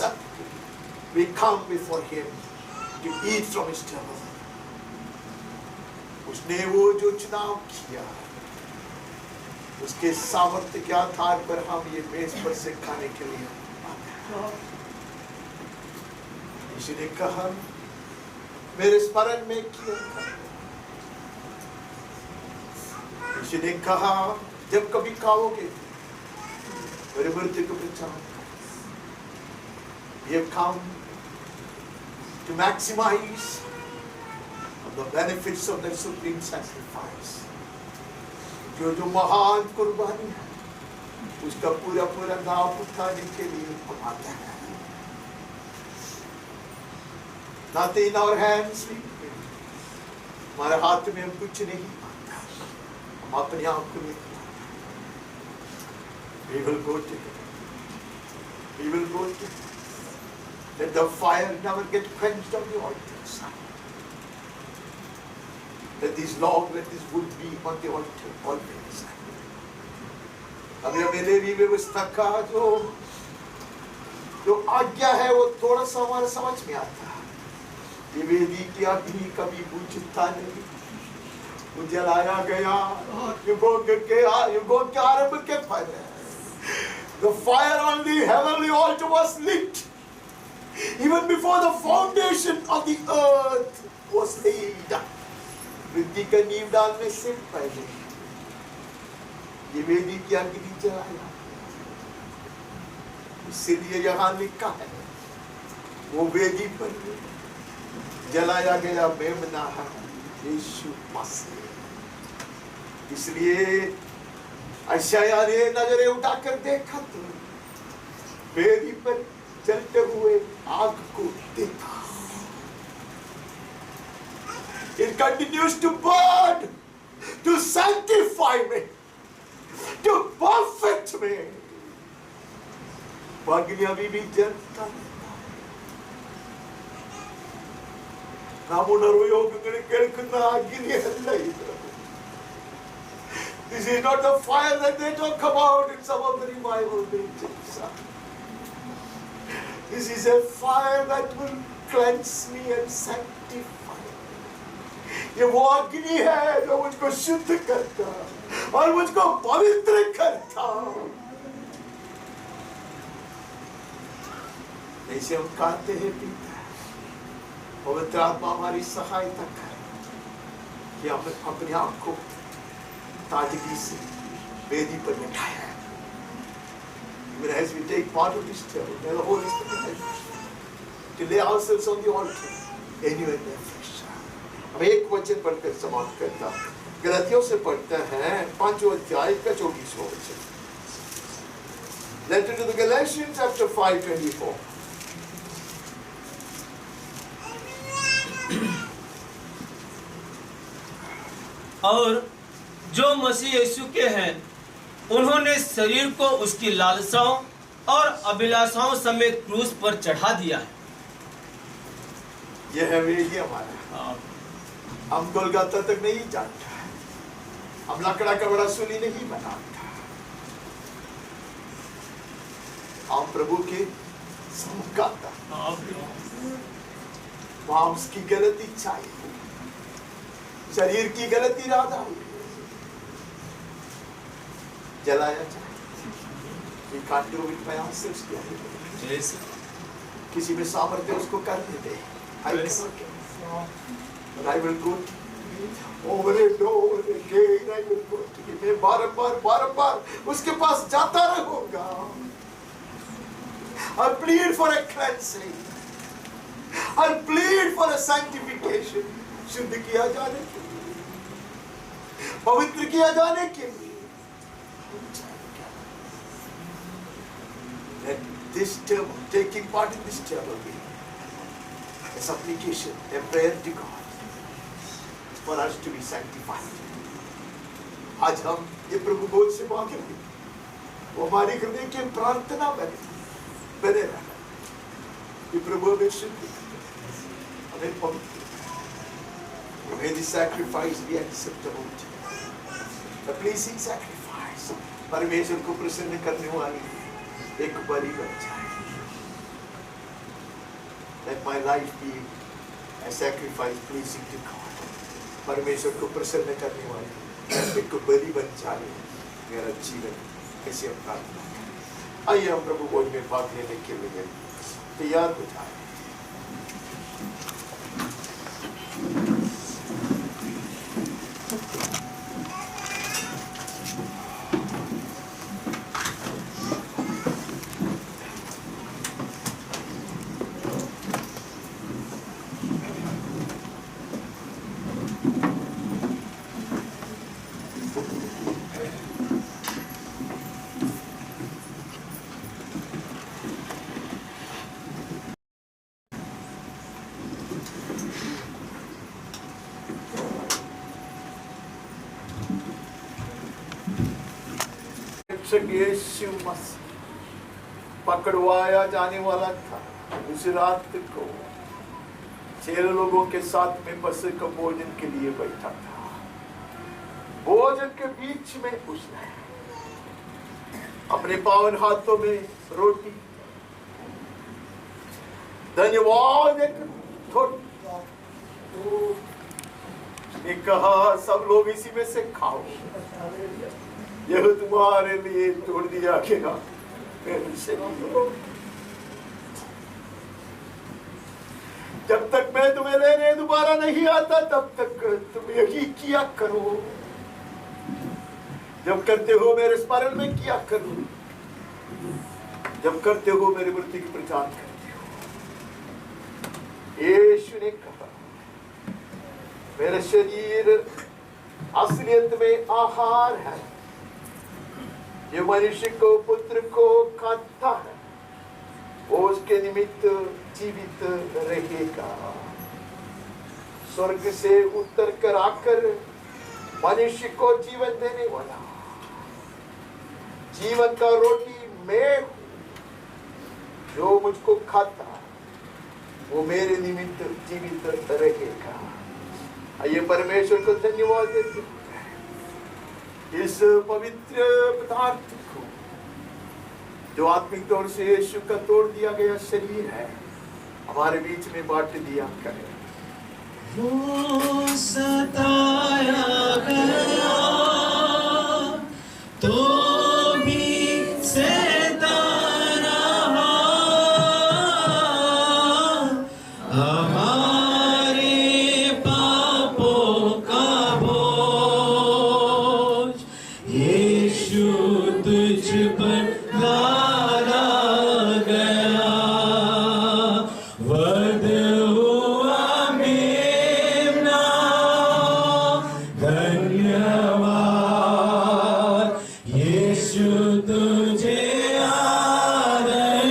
we come before him to eat from his table. उसने वो जो चुनाव किया, उसके सामर्थ्य के आधार पर हम ये मेज पर से खाने के लिए आते हैं। यीशु ने कहा, मेरे स्मरण में किया। यीशु ने कहा, जब कभी खाओगे मेरे मृत्यु को प्रचार। We have come to maximize the benefits of that supreme sacrifice. जो महान कुर्बानी है, उसका पूरा पूरा लाभ उठाने के लिए हम आते हैं। Nothing in our hands, हमारे हाथ में हम कुछ नहीं पाता, हम अपने आप को लेकर we will go together. We will go together. Let the fire never get quenched on the altars. Let this log, let this wood be on the altar always. अभी मेरे भी व्यवस्था का जो आज्ञा है वो थोड़ा सा हमारे समझ में आता है। ये वेदी की अग्नि कभी बुझता नहीं, जलाया गया युगों के आरंभ के पहले। The fire on the heavenly altar was lit even before the foundation of the earth was laid. पृथ्वी का नींव डालने से पहले ये वेदी की अग्नि जलाया। इसलिए यहाँ लिखा है, वो वेदी पर जलाया गया मेमना है यीशु मसीह। इसलिए यशायाह ने नजरें उठाकर देखा तो वेदी पर चलते हुए आग को देखा। It continues to burn, to sanctify me, to perfect me. अग्नि अभी भी जलता नामुनरोयोगुगळे केळकुन्न अग्नि अल्ल ಇದು। This is not the fire that they talk about in some of the revival meetings. This is a fire that will cleanse me and sanctify me. ये वो अग्नि है जो मुझको शुद्ध करता और मुझको पवित्र करता। ऐसे हम खाते हैं पीते हैं, पवित्र आत्मा हमारी सहायता करे कि हम अपने आप को ताजगी से वेदी पर बिठाया है। Even as we take part of this table, may the Holy Spirit help us to lay ourselves on the altar, genuine and fresh. हम एक वचन पढ़कर समाप्त करता हूं। गलतियों से पढ़ते हैं 5वां अध्याय का 24वां वचन। Letter to the Galatians chapter 5:24. और जो मसीह यीशु के हैं, उन्होंने शरीर को उसकी लालसाओं और अभिलाषाओं समेत क्रूस पर चढ़ा दिया है। यह है वेदी हमारा। हम गोलगत्ता तक नहीं जाता, हम लकड़ा का बड़ा सूली नहीं बनाता, हम प्रभु के समुख वहां उसकी गलत इच्छाएं, शरीर की गलत इरादा जलाया जाए। We can't do it by ourselves, किसी में सामर्थ्य उसको करने दे। I will go over and over again, I will go to him. मैं बार-बार उसके पास जाता रहूंगा। I plead for a cleansing. I plead for a sanctification. शुद्ध किया जाने के लिए, पवित्र किया जाने के लिए। Let this table, taking part in this table, be a supplication, a prayer to God for us to be sanctified. आज हम ये प्रभु बोध से मांगेंगे, वो हमारी हृदय की प्रार्थना बने रहना। ये प्रभु हमें शुद्ध, हमें पवित्र, may the sacrifice be acceptable to you, a pleasing sacrifice, परमेश्वर को प्रसन्न करने वाली एक बलि बन जाए। Let my life be a sacrifice pleasing to God, परमेश्वर को प्रसन्न करने वाली एक बलि बन जाए मेरा जीवन। ऐसे हम प्रार्थना करें। आइए हम प्रभु भोज में भाग लेने के लिए तैयार हो जाए। यीशु मसीह पकड़वाया जाने वाला था। उस रात को 6 लोगों के साथ में पसका भोजन के लिए बैठा था। भोजन के बीच में उसने अपने पावन हाथों में रोटी धन्यवाद ने कहा, सब लोग इसी में से खाओ, यह तुम्हारे लिए तोड़ दिया गया मेरे शरीर। जब तक मैं तुम्हें लेने दोबारा नहीं आता तब तक तुम यही किया करो। जब करते हो मेरे स्मरण में किया करो, जब करते हो मेरी मृत्यु की प्रचार करते हो। यीशु ने कहा, मेरा शरीर असलियत में आहार है, जो मनुष्य को पुत्र को खाता है वो उसके निमित्त जीवित रहेगा। स्वर्ग से उतर कर आकर मनुष्य को जीवन देने वाला जीवन का रोटी मैं हूं, जो मुझको खाता वो मेरे निमित्त जीवित रहेगा। आइए परमेश्वर को धन्यवाद देते हैं इस पवित्र पदार्थ को, जो आत्मिक तौर से यीशु का तोड़ दिया गया शरीर है, हमारे बीच में बांट दिया करें। वो सताया गया तो भी सहता रहा, हमारे पापों का बोझ यीशु तुझ पर लादा गया। वध हुआ मेमना, धन्यवाद यीशु तुझे आदर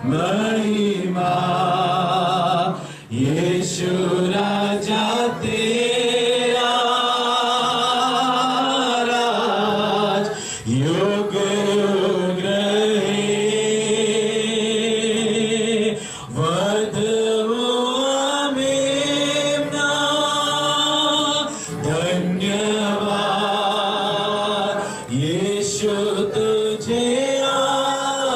महिमा, यीशु राजा तेरा राज युग युग रहे। वध हुआ मेमना, धन्यवाद यीशु तुझे आदर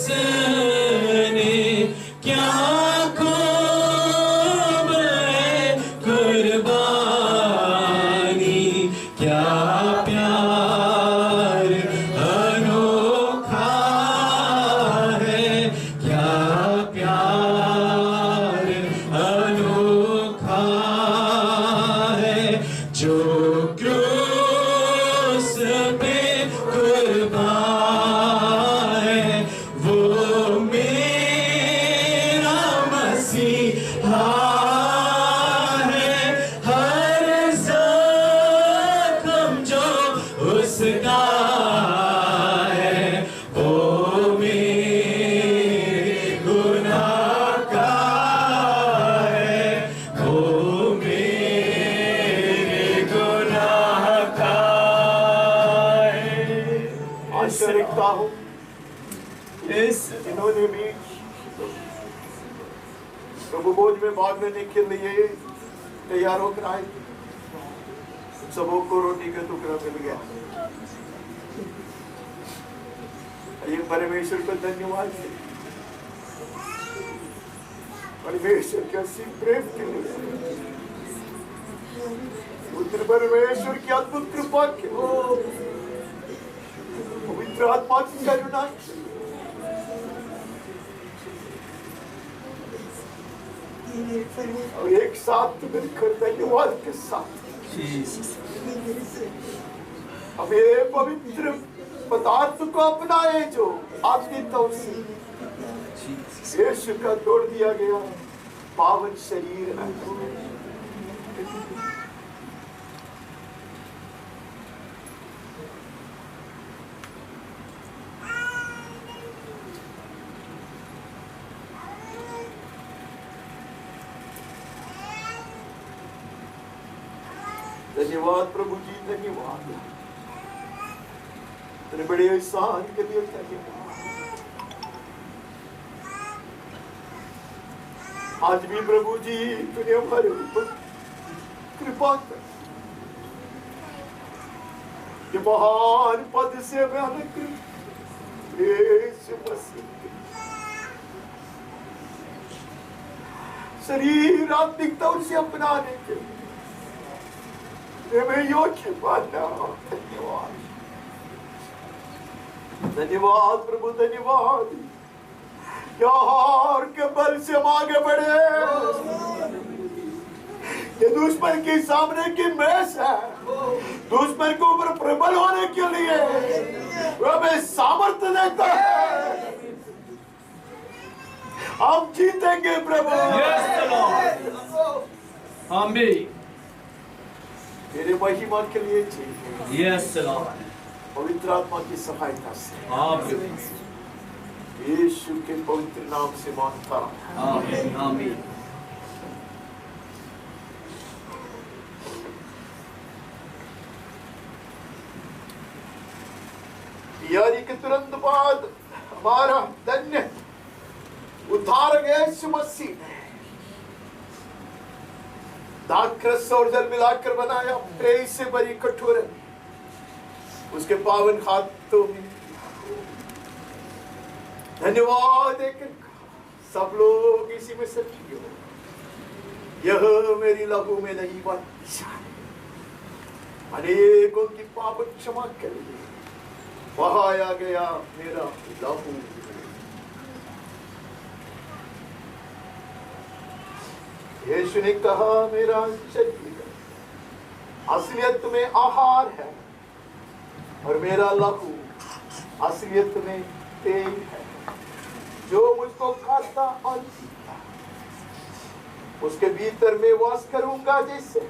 उसने क्या खूब है कुर्बानी, क्या प्यार अनोखा है, क्या प्यार अनोखा है, जो क्रूस पे कुर्बान है, वो मेरा मसीहा है। हर जख्म जो उसका है, वो मेरे गुनाह का है, वो मेरे गुनाह का है। आज मैं लिखता हूँ इस इन्होंने भी प्रभु बोझ में भाग लेने के लिए तैयार होकर आए। सबों को रोटी का टुकड़ा मिल गया। ये परमेश्वर को धन्यवाद है, परमेश्वर के असीम प्रेम के लिए, पुत्र परमेश्वर की अद्भुत कृपा के लिए, पवित्र आत्मा की करुणा के लिए। और एक साथ मिलकर धन्यवाद के साथ अब ये पवित्र पदार्थ को अपनाए जो आपकी तरफ से यीशु का तोड़ दिया गया पावन शरीर है। धन्यवाद प्रभु जी, धन्यवाद तेरे बड़े एहसान के लिए धन्यवाद। आज भी प्रभु जी तूने हमारे ऊपर कृपा कर, ये महान पद से हमें अलंकृत यीशु मसीह शरीर आत्मिकता उसे अपनाने के लिए मैं योग्य माना। धन्यवाद धन्यवाद प्रभु, धन्यवाद। यार के बल से हम आगे बढ़े। ये दुश्मन के सामने की मैस है, दुश्मन के ऊपर प्रबल होने के लिए वह हमें सामर्थ्य देता है। हम जीतेंगे प्रभु। आमीन। मेरे महिमा के लिए चाहिए। Yes Lord. पवित्र आत्मा की सहायता से आमीन यीशु के पवित्र नाम से मांगता हूं। आमीन आमीन। यानी कि तुरंत बाद हमारा धन्य उद्धारक यीशु मसीह दाखरस और जल मिलाकर बनाया, प्रेम से भरी कठोर उसके पावन हाथों में धन्यवाद देकर सब लोग इसी में सच्ची हो। यह मेरी लहू में नहीं बचा, अनेकों की पाप क्षमा के लिए बहाया गया मेरा लहू। यीशु ने कहा मेरा शरीर असलियत में आहार है और मेरा लहू असलियत में तेल है। जो मुझको खाता और पीता उसके भीतर में वास करूंगा, जैसे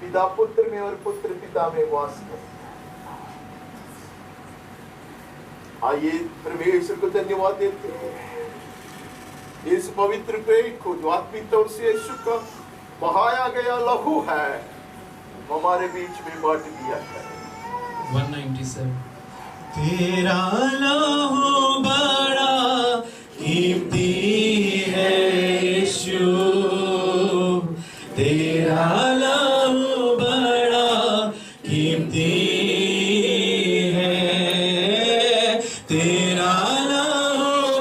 पिता पुत्र में और पुत्र पिता में वास करता है। आइए परमेश्वर को धन्यवाद देते हैं इस पवित्र पेट को जो आत्मिक तौर से यीशु का बहाया गया लहू है हमारे बीच में बांट दिया है। 197 तेरा लहू बड़ा कीमती है यीशु, तेरा लहू बड़ा कीमती है, तेरा लहू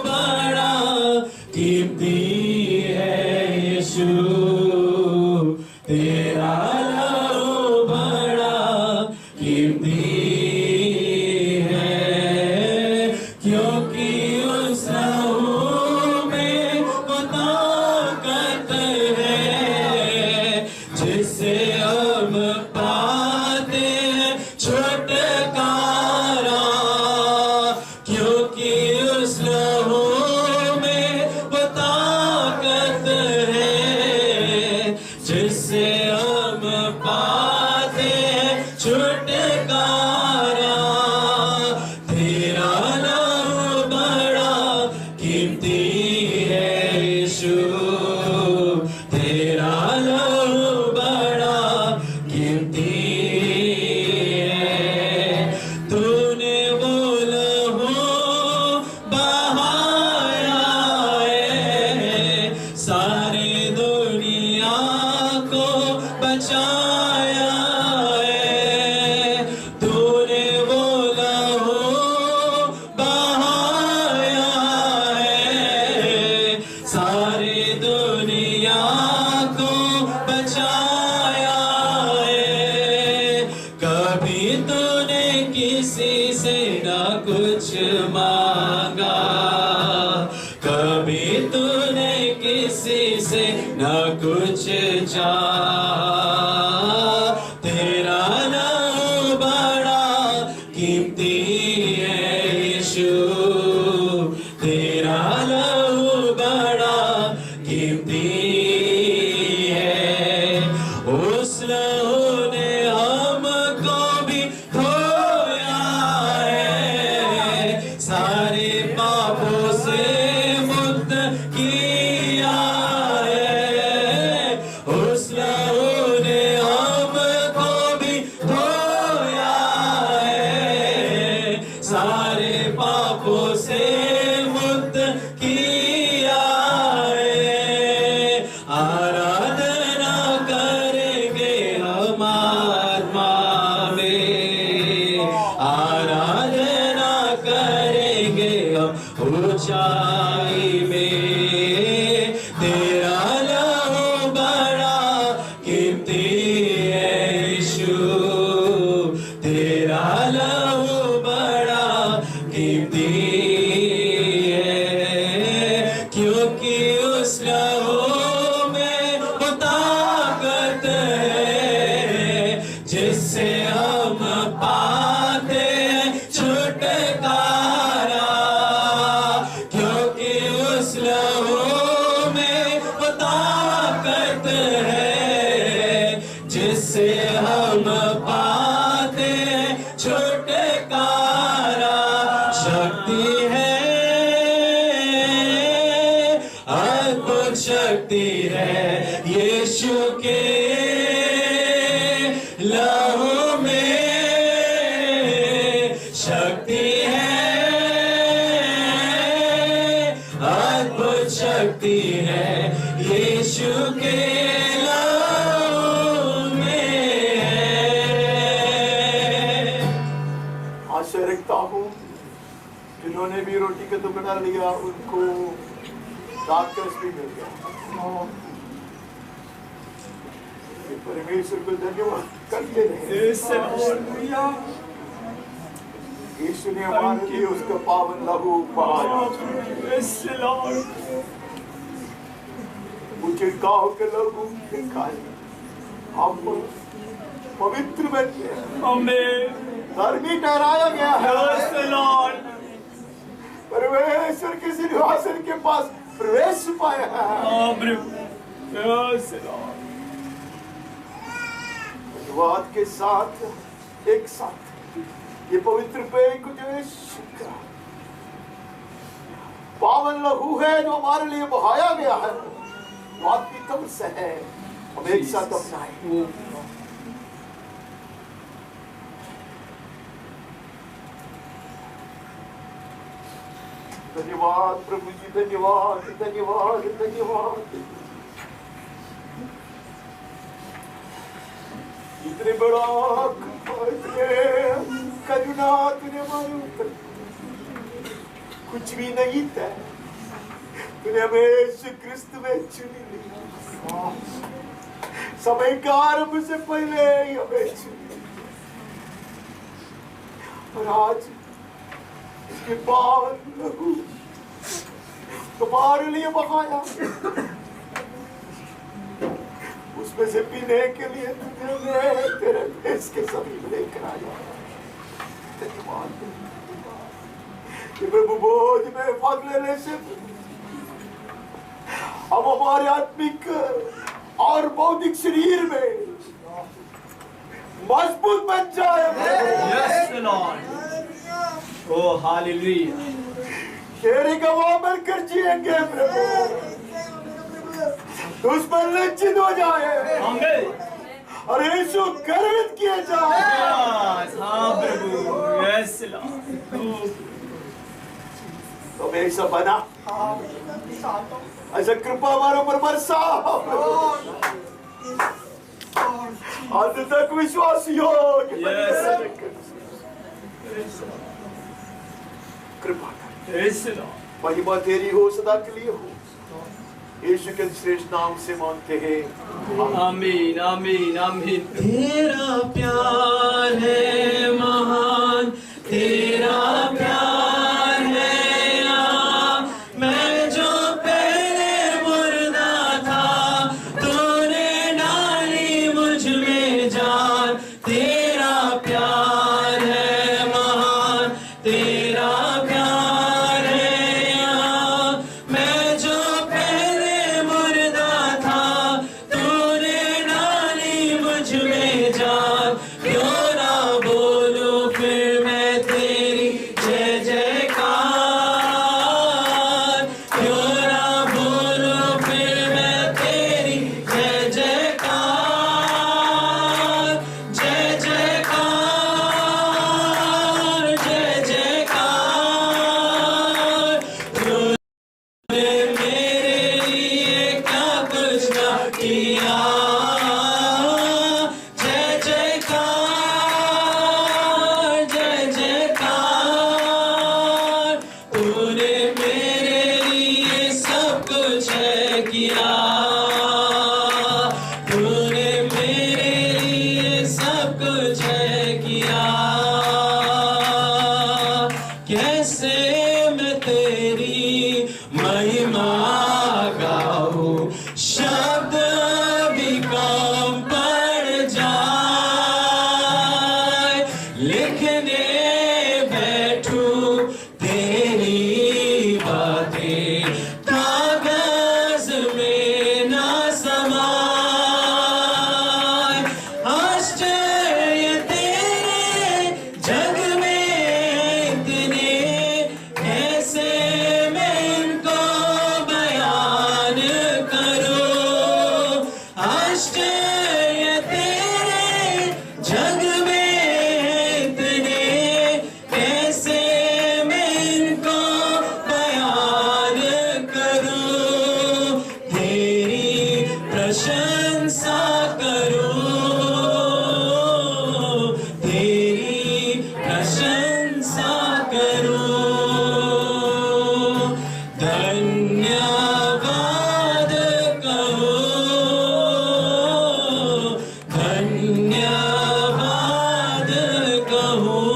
मांगा, कभी तूने किसी से न कुछ चाहा। तेरा नाम बड़ा कीमती है यीशु, तेरा नाम बड़ा कीमती है। उस लहू ने हमको भी धोया है, सारे पापों से मुक्त किया है। उस लहू ने हमको भी धोया है, सारे पापों से मुक्त किया है। आराधना करेंगे हम आत्मा में, आराधना करेंगे हम ऊंचाई में। तेरा लहू बड़ा कीमती है यीशु, तेरा लहू बड़ा कीमती है। क्योंकि उस लहू में वो ताकत है, जिससे हम पाते हैं छुटकारा। क्योंकि उस लहू में वो ताकत है, जिससे हम पाते हैं छुटकारा। शक्ति है, अद्भुत शक्ति है यीशु के लहू में। शक्ति है, अद्भुत शक्ति है यीशु के लहू में है। आशा रखता हूँ जिन्होंने भी रोटी का टुकड़ा लिया उनको राक्षस भी मिल गया। ये परमेश्वर को धन्यवाद करते रहे। यीशु ने हमारे लिए उसका पावन लहू बहाया। मुझे गाँव के लोगों के कारण हम पवित्र बन गए, धर्मी ठहराया गया है। परमेश्वर के सिंहासन के पास प्रवेश पाया है। धन्यवाद के साथ एक साथ ये पवित्र पेय को जो यीशु का पावन लहू है जो हमारे लिए बहाया गया है, वो आपकी तरफ से है। हम एक साथ अपनाएं। धन्यवाद प्रभु जी, धन्यवाद धन्यवाद धन्यवाद। इतने बड़ा करुणा तूने हमारे ऊपर, कुछ भी नहीं था, तूने हमें यीशु क्रिस्त में चुनी ली। समय का आरंभ से पहले ही हमें चुनी, और आज इसके पावन लहू तुम्हारे लिए बहाया, उसमें से पीने के लिए तुझे तेरे देश के समीप लेकर आया। धन्यवाद कि प्रभु बोझ में भाग लेने से अब हमारे आत्मिक और बौद्धिक शरीर में मजबूत बन जाए। Yes, Lord. Oh, hallelujah. तेरी गवाह बनकर जिएंगे प्रभु, तुझ पर लज्जित हो जाए और यीशु गर्वित किए जाए। हाँ प्रभु, yes Lord. तो ऐसा बना, ऐसा कृपा हमारे ऊपर बरसा, अंत तक विश्वास योग्य कृपा कर। महिमा तेरी हो, सदा के लिए हो। यीशु के श्रेष्ठ नाम से मांगते हैं, आमीन आमीन आमीन। तेरा प्यार है महान, तेरा प्यार है महिमा गाओ, शब्द भी कम पड़ जाए, लिखने बैठूं तेरी बातें, कागज में ना समाए। आश्चर्य तेरे जग में इतने, कैसे मैं इनको बयान करूं। आश्चर्य तेरे जग में इतने, कैसे मैं इनको बयान करूं। तेरी प्रशंसा करूं, तेरी प्रशंसा करूं। धन्यवाद कहूं, धन्यवाद कहूं।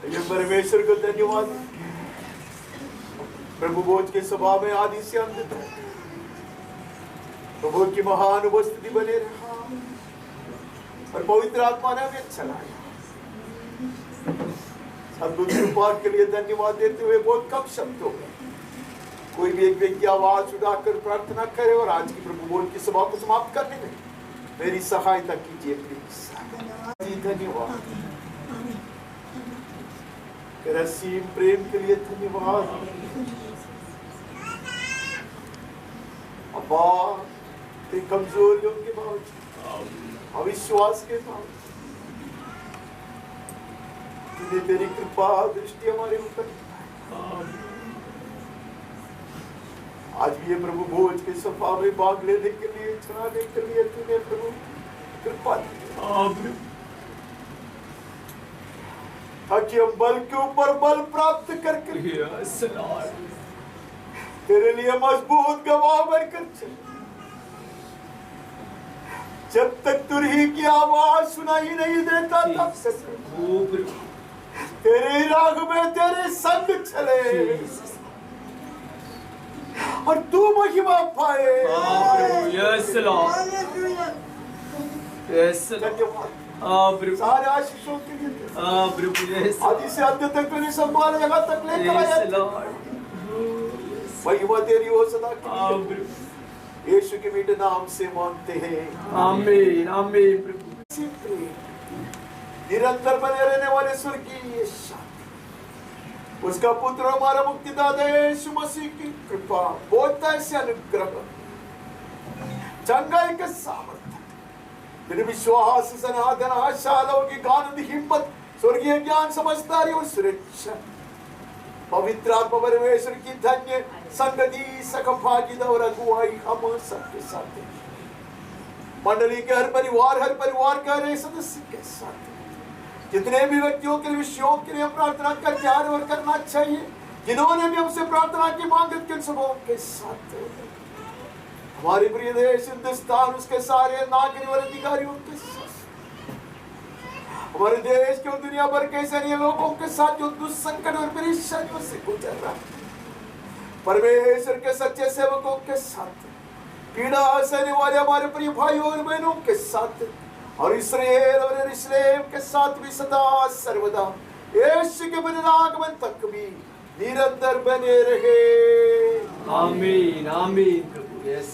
ये परमेश्वर को धन्यवाद। प्रभु भोज के सभा में आदि से अंत तक प्रभु की महान उपस्थिति बने रहा और पवित्र आत्मा ने हमें चलाया। अद्भुत कृपा के लिए धन्यवाद देते हुए बहुत कम शब्दों में कोई भी एक व्यक्ति आवाज उठाकर प्रार्थना करे और आज की प्रभु भोज की सभा को समाप्त करने में मेरी सहायता कीजिए प्लीज। धन्यवाद। तेरा असीम प्रेम के लिए धन्यवाद। अब्बा, तेरी कमजोरियों के बावजूद, अविश्वास के बावजूद तूने तेरी कृपा दृष्टि हमारे ऊपर दिखाई। आज भी ये प्रभु भोज के सभा में भाग लेने के लिए, चलाने के लिए तूने प्रभु कृपा दी, ताकि हम बल के ऊपर बल प्राप्त करके तेरे लिए मजबूत गवाह बनकर चले। जब तक तुरही की आवाज सुनाई नहीं देता तब तक तेरे राग में तेरे संग चले और तू महिमा पाए। यस लॉर्ड, यस धन्यवाद सारे आशीषों के लिए। प्रभु यस आदि से अंत तक तेरी संभाल यहाँ तक लेकर आया। लॉर्ड, महिमा तेरी हो सदा के लिए। यीशु के मीठे नाम से मांगते हैं, आमीन आमीन। प्रभु निरंतर बने रहने वाले स्वर्गीय शांति, उसका पुत्र हमारा मुक्तिदाता यीशु मसीह की कृपा, बोलता है अनुग्रह, चंगाई के सामर्थ्य, तेरे विश्वास, सनातन आशाओं की आनंद, हिम्मत, स्वर्गीय ज्ञान, समझदारी और सुरक्षा, पवित्र आत्मा परमेश्वर की धन्य संगति, सखभागिता और अगुवाई हम सबके साथ है। मंडली के हर परिवार के हर सदस्य के साथ, जितने भी व्यक्तियों के विषयों के लिए प्रार्थना कर ध्यान और करना चाहिए, जिन्होंने भी हमसे प्रार्थना की मांग के सबों के साथ, हमारे प्रिय देश हिंदुस्तान, उसके सारे नागरिक और अधिकारियों के साथ, हमारे देश के और दुनिया भर के ऐसे लोगों के साथ जो दुष्संकट और परेशानियों से गुजर रहा है, परमेश्वर के सच्चे सेवकों के साथ, पीड़ा सहने वाले हमारे प्रिय भाइयों और बहनों के साथ, और इस्राएल और यरूशलेम के साथ भी सदा सर्वदा यीशु के पुनरागमन तक भी निरंतर बने रहे। आमीन आमीन। प्रभु यस।